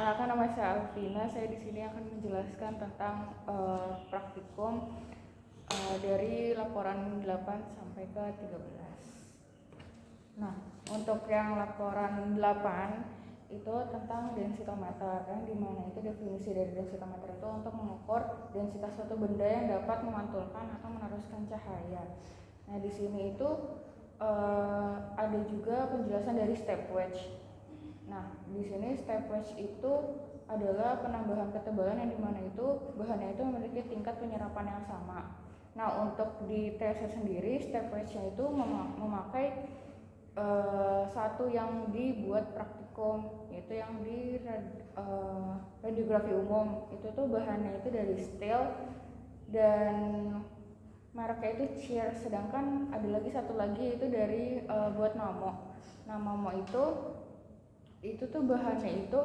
Perkenalkan, nama saya Alvina. Saya di sini akan menjelaskan tentang praktikum dari laporan 8 sampai ke 13. Nah, untuk yang laporan 8 itu tentang densitometer, yang dimana itu definisi dari densitometer itu untuk mengukur densitas suatu benda yang dapat memantulkan atau meneruskan cahaya. Nah, di sini itu ada juga penjelasan dari stopwatch. Nah, di sini stopwatch itu adalah penambahan ketebalan yang dimana itu bahannya itu memiliki tingkat penyerapan yang sama. Nah, untuk di TSC sendiri stopwatch-nya itu memakai satu yang dibuat praktikum, yaitu yang di radiografi umum. Itu tuh bahannya itu dari steel dan mereknya itu CIR. Sedangkan ada lagi satu lagi itu dari buat Mamo. Nah, Mamo itu tuh bahannya itu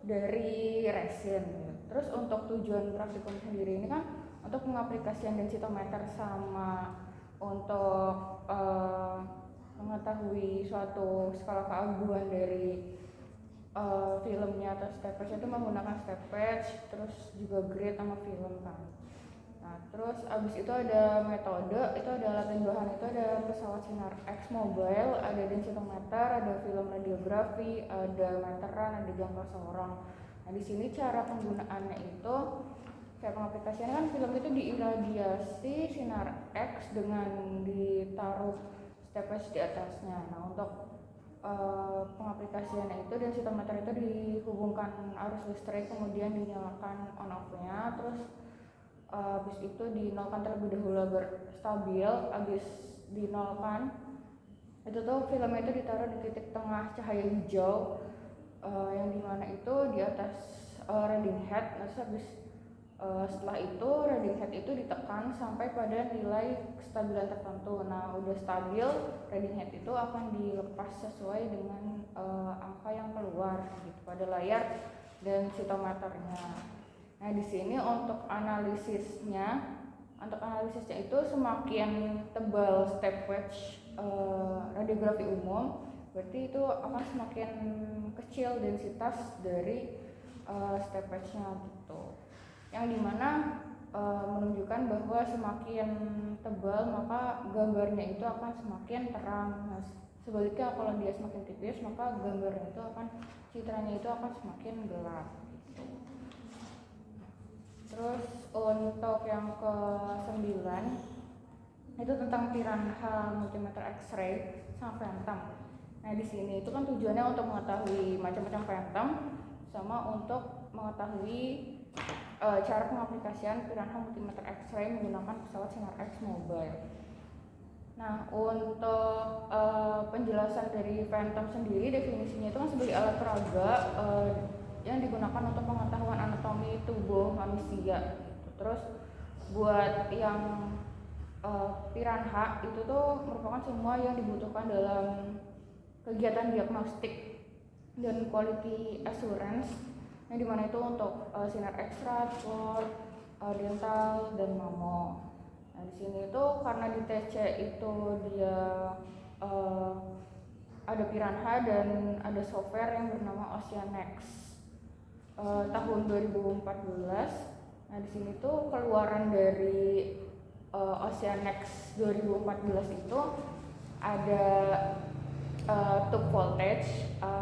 dari resin. Terus untuk tujuan praktikum sendiri ini kan untuk pengaplikasian densitometer sama untuk mengetahui suatu skala keaguan dari filmnya atau stopwatch itu menggunakan stopwatch, terus juga grid sama film kan. Nah, terus abis itu ada metode, itu ada alat dan bahan, itu ada pesawat sinar X mobile, ada densitometer, ada film radiografi, ada meteran, ada jangkau sorong. Nah, di sini cara penggunaannya itu, cara pengaplikasiannya kan film itu diiradiasi sinar X dengan ditaruh stopwatch di atasnya. Nah, untuk pengaplikasiannya itu densitometer itu dihubungkan arus listrik, kemudian dinyalakan on off-nya, terus habis itu dinolkan terlebih dahulu agar stabil. Habis dinolkan itu tuh filmnya itu ditaruh di titik tengah cahaya hijau yang dimana itu di atas reading head. Nah, habis setelah itu reading head itu ditekan sampai pada nilai kestabilan tertentu. Nah, udah stabil, reading head itu akan dilepas sesuai dengan angka yang keluar gitu pada layar densitometernya. Nah, di sini untuk analisisnya itu semakin tebal stopwatch radiografi umum, berarti itu akan semakin kecil densitas dari stopwatch-nya gitu. Yang dimana menunjukkan bahwa semakin tebal maka gambarnya itu akan semakin terang. Nah, sebaliknya kalau dia semakin tipis maka gambarnya itu akan citranya itu akan semakin gelap. Terus untuk yang ke-9 itu tentang Piranha multimeter X-ray sama phantom. Nah, di sini itu kan tujuannya untuk mengetahui macam-macam phantom sama untuk mengetahui cara pengaplikasian Piranha multimeter X-ray menggunakan pesawat sinar X mobile. Nah, untuk penjelasan dari phantom sendiri, definisinya itu kan sebagai alat peraga yang digunakan untuk pengetahuan anatomi tubuh manusia. Terus buat yang Piranha itu tuh merupakan semua yang dibutuhkan dalam kegiatan diagnostik dan quality assurance, yang dimana itu untuk sinar X-ray, dental dan mamo. Nah, di sini itu karena di TC itu dia ada Piranha dan ada software yang bernama Oceanex tahun 2014. Nah, di sini tuh keluaran dari Oceanex 2014 itu ada tube voltage,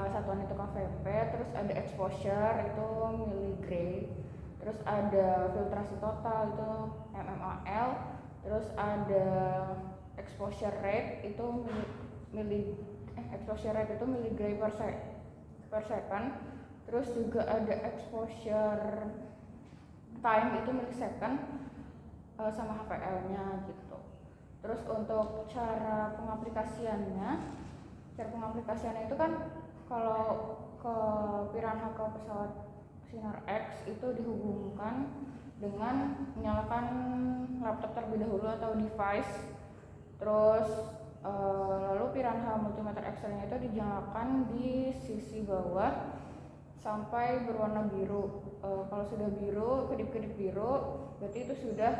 satuan itu kVp, terus ada exposure itu milligray, terus ada filtrasi total itu mmAl, terus ada exposure rate itu milligray per second. Terus juga ada exposure time itu millisecond sama HPL-nya gitu. Terus untuk cara pengaplikasiannya itu kan kalau ke Piranha ke pesawat sinar X itu dihubungkan dengan menyalakan laptop terlebih dahulu atau device. Terus lalu Piranha multimeter X-ray-nya itu dinyalakan di sisi bawah sampai berwarna biru. Kalau sudah biru, kedip-kedip biru, berarti itu sudah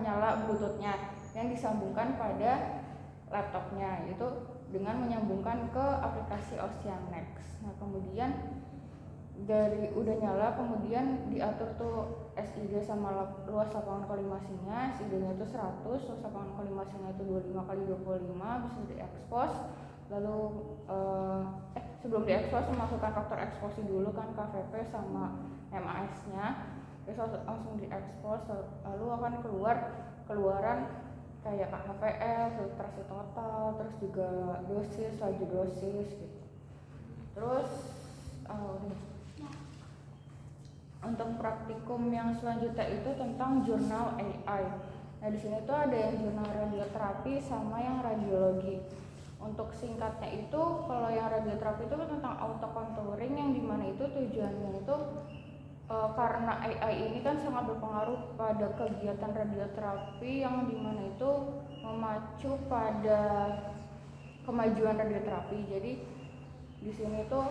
nyala bluetoothnya yang disambungkan pada laptopnya. Itu dengan menyambungkan ke aplikasi Oceanex. Nah kemudian dari udah nyala, kemudian diatur tuh SID sama luas lapangan kolimasinya. SID-nya itu 100, luas lapangan kolimasinya itu 25 kali 25, bisa diekspos. Lalu sebelum diekspos memasukkan faktor eksposi dulu kan, KVP sama MAS-nya. Terus langsung diekspos, lalu akan keluaran kayak KHPL, filtrasi total, terus juga dosis, laju dosis gitu. Terus untuk praktikum yang selanjutnya itu tentang jurnal AI. Nah di sini tuh ada yang jurnal radioterapi sama yang radiologi. Untuk singkatnya itu, kalau yang radioterapi itu tentang auto contouring, yang dimana itu tujuannya itu karena AI ini kan sangat berpengaruh pada kegiatan radioterapi, yang dimana itu memacu pada kemajuan radioterapi. Jadi di sini tuh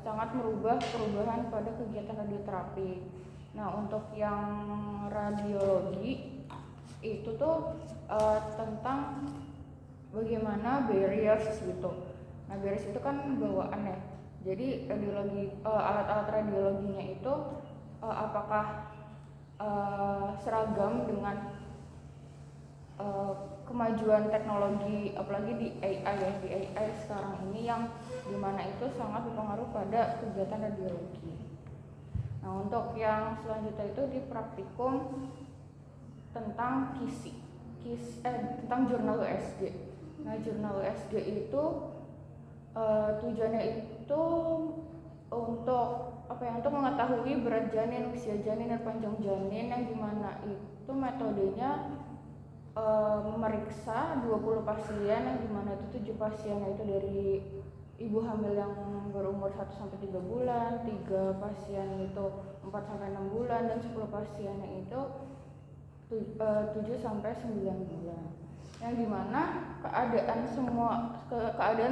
sangat merubah perubahan pada kegiatan radioterapi. Nah untuk yang radiologi itu tuh tentang bagaimana barriers gitu. Nah barriers itu kan bawaan ya. Jadi radiologi, alat-alat radiologinya itu apakah seragam dengan kemajuan teknologi, apalagi di AI ya, di AI sekarang ini yang dimana itu sangat berpengaruh pada kegiatan radiologi. Nah untuk yang selanjutnya itu di praktikum tentang tentang jurnal USG. Nah jurnal USG itu tujuannya itu untuk untuk mengetahui berat janin, usia janin, dan panjang janin, yang dimana itu metodenya memeriksa 20 pasien, yang dimana itu 7 pasien itu dari ibu hamil yang berumur 1-3 bulan, 3 pasien itu 4-6 bulan, dan 10 pasien itu 7-9 bulan. Yang dimana keadaan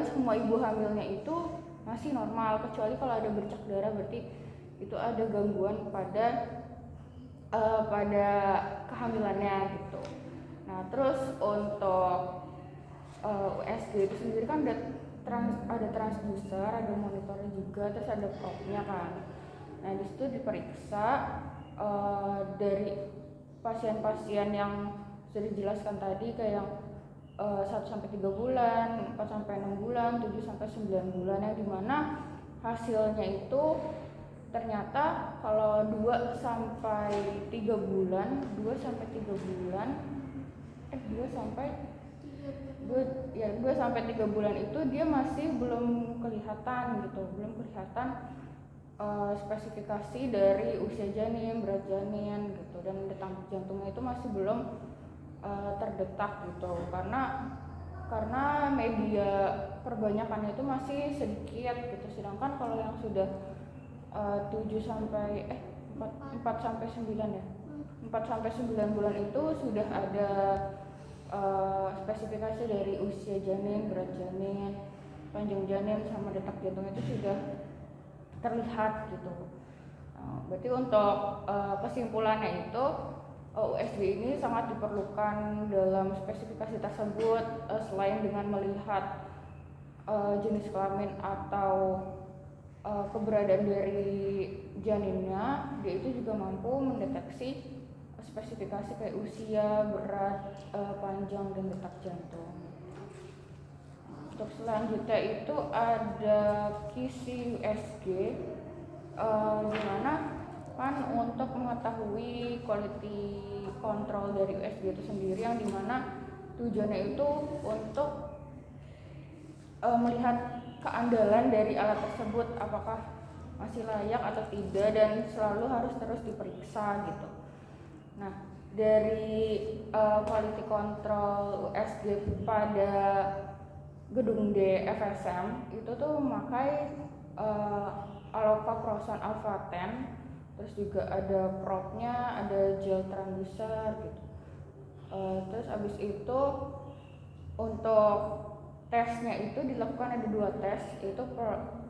semua ibu hamilnya itu masih normal, kecuali kalau ada bercak darah, berarti itu ada gangguan pada kehamilannya gitu. Nah terus untuk USG itu sendiri kan ada transducer, ada monitornya juga, terus ada probe-nya kan. Nah di situ diperiksa dari pasien-pasien yang sudah dijelaskan tadi, kayak yang 1-3 bulan, 4-6 bulan, 7-9 bulan, yang dimana hasilnya itu ternyata kalau 2-3 bulan, 2-3 bulan itu dia masih belum kelihatan gitu, spesifikasi dari usia janin, berat janin gitu, dan detak jantungnya itu masih belum terdetak gitu, karena media perbanyakannya itu masih sedikit gitu. Sedangkan kalau yang sudah 4-9 bulan itu sudah ada spesifikasi dari usia janin, berat janin, panjang janin, sama detak jantungnya itu sudah terlihat gitu. Berarti untuk kesimpulannya itu USG ini sangat diperlukan dalam spesifikasi tersebut. Selain dengan melihat jenis kelamin atau keberadaan dari janinnya, dia itu juga mampu mendeteksi spesifikasi kayak usia, berat, panjang, dan detak jantung. Untuk selanjutnya itu ada KISI USG, di mana kan untuk mengetahui quality control dari USG itu sendiri, yang dimana tujuannya itu untuk melihat keandalan dari alat tersebut, apakah masih layak atau tidak, dan selalu harus terus diperiksa gitu. Nah dari quality control USG pada gedung D FSM itu tuh memakai Aloka Proson Alpha 10, terus juga ada probe-nya, ada gel transducer gitu. Terus abis itu untuk tesnya itu dilakukan ada 2 tes, yaitu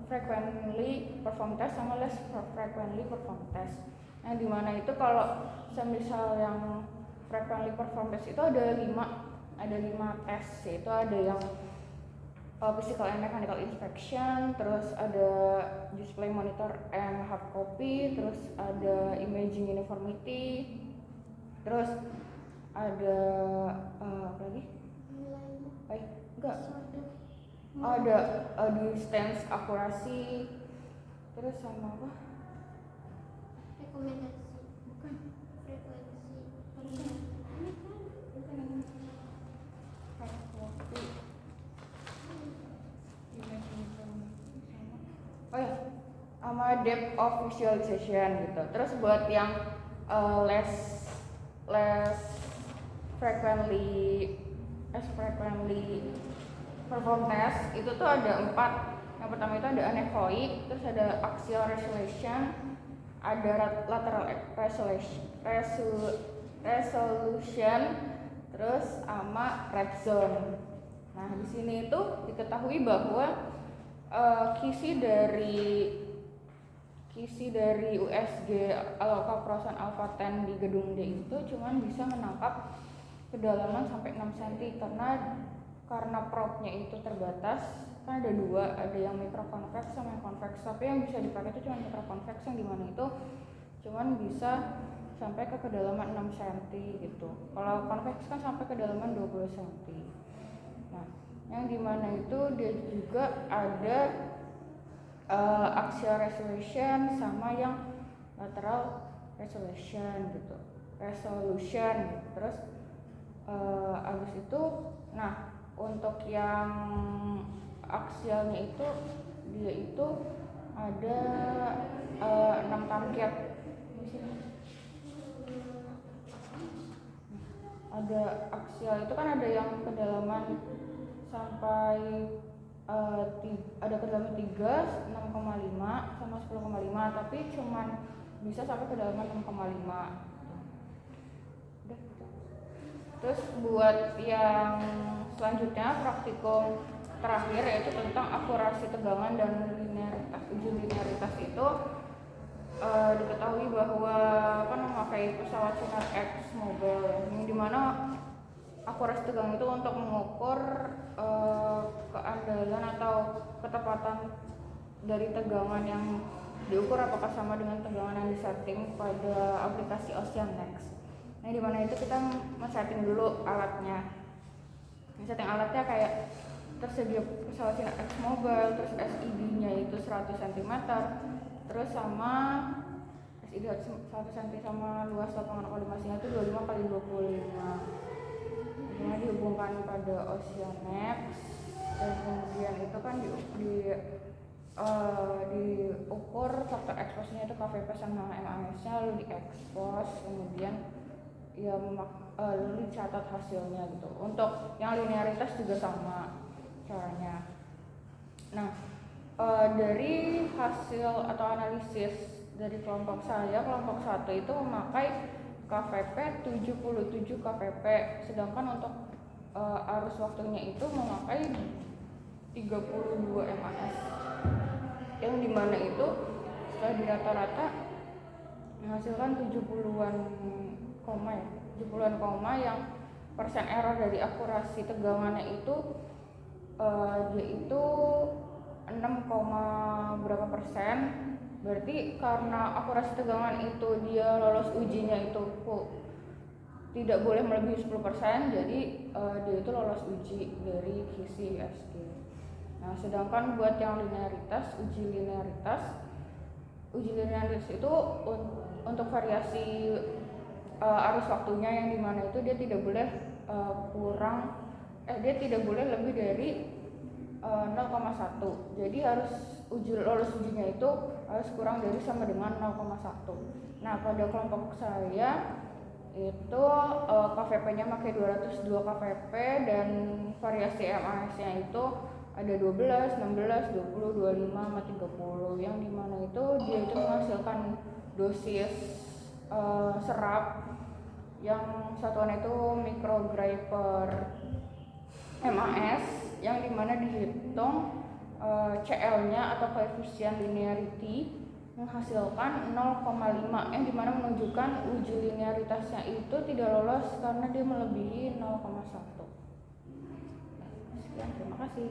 frequently perform test sama less frequently perform test. Yang dimana itu kalau semisal yang frequently perform test itu ada 5 ada 5 tes, yaitu ada yang physical and mechanical inspection, terus ada display monitor and hard copy, terus ada imaging uniformity, terus ada apa lagi? Enggak. Ada distance accuracy, terus sama apa? Rekomendasi. Bukan. Frekuensi. Hard copy. Oh ya, sama depth of visualization gitu. Terus buat yang less frequently perform test itu tuh ada 4. Yang pertama itu ada anechoic, terus ada axial resolution, ada lateral resolution, terus sama red zone. Nah, di sini itu diketahui bahwa kisi dari USG Alpha Alpha 10 di gedung D itu cuman bisa menangkap kedalaman sampai 6 cm karena probe-nya itu terbatas. Kan ada 2, ada yang microconvex sama yang convex, tapi yang bisa dipakai itu cuma microconvex, yang dimana itu cuman bisa sampai ke kedalaman 6 cm gitu. Kalau convex kan sampai kedalaman 20 cm. Nah, yang dimana itu dia juga ada axial resolution sama yang lateral resolution gitu. Terus abis itu, nah untuk yang aksialnya itu dia itu ada 6 target. Ada aksial itu kan ada yang kedalaman sampai ada kedalaman 3, 6,5 sama 10,5, tapi cuman bisa sampai kedalaman 6,5. Terus buat yang selanjutnya praktikum terakhir yaitu tentang akurasi tegangan dan uji linearitas itu diketahui bahwa kan memakai pesawat Sinar X Mobile, yang dimana akurasi tegangan itu untuk mengukur keandalan atau ketepatan dari tegangan yang diukur apakah sama dengan tegangan yang disetting pada aplikasi Oceanex. Nah, di mana itu kita men-setting dulu alatnya. Men-setting alatnya kayak tersedia pesawat Sinar X Mobile, terus SID-nya itu 100 cm, terus sama SID 100 cm sama luas lapangan kolimasinya itu 25 kali 25. Kemudian dihubungkan pada Oceanex, dan kemudian itu kan diukur faktor eksposnya itu KVP sama MAS-nya, lalu diekspos, kemudian ya lalu dicatat hasilnya gitu. Untuk yang linearitas juga sama caranya. Nah, dari hasil atau analisis dari kelompok 1 itu memakai KVP 77 KVP, sedangkan untuk arus waktunya itu memakai 32 MAS, yang dimana itu setelah di rata-rata menghasilkan 70-an koma yang persen error dari akurasi tegangannya itu dia itu 6, berapa persen. Berarti karena akurasi tegangan itu dia lolos ujinya itu tidak boleh melebihi 10%, jadi dia itu lolos uji dari kisi USG. Nah, sedangkan buat yang uji linearitas itu untuk variasi arus waktunya, yang dimana itu dia tidak boleh dia tidak boleh lebih dari 0,1. Jadi harus lolos ujinya itu harus kurang dari sama dengan 0,1. Nah, pada kelompok saya itu KVP-nya pakai 202 KVP dan variasi MAS-nya itu ada 12, 16, 20, 25, sama 30, yang dimana itu dia itu menghasilkan dosis serap yang satuan itu microgray per MAS, yang dimana dihitung CL-nya atau koefisien linearity menghasilkan 0,5, yang dimana menunjukkan uji linearitasnya itu tidak lolos karena dia melebihi 0,1. Ya, terima kasih.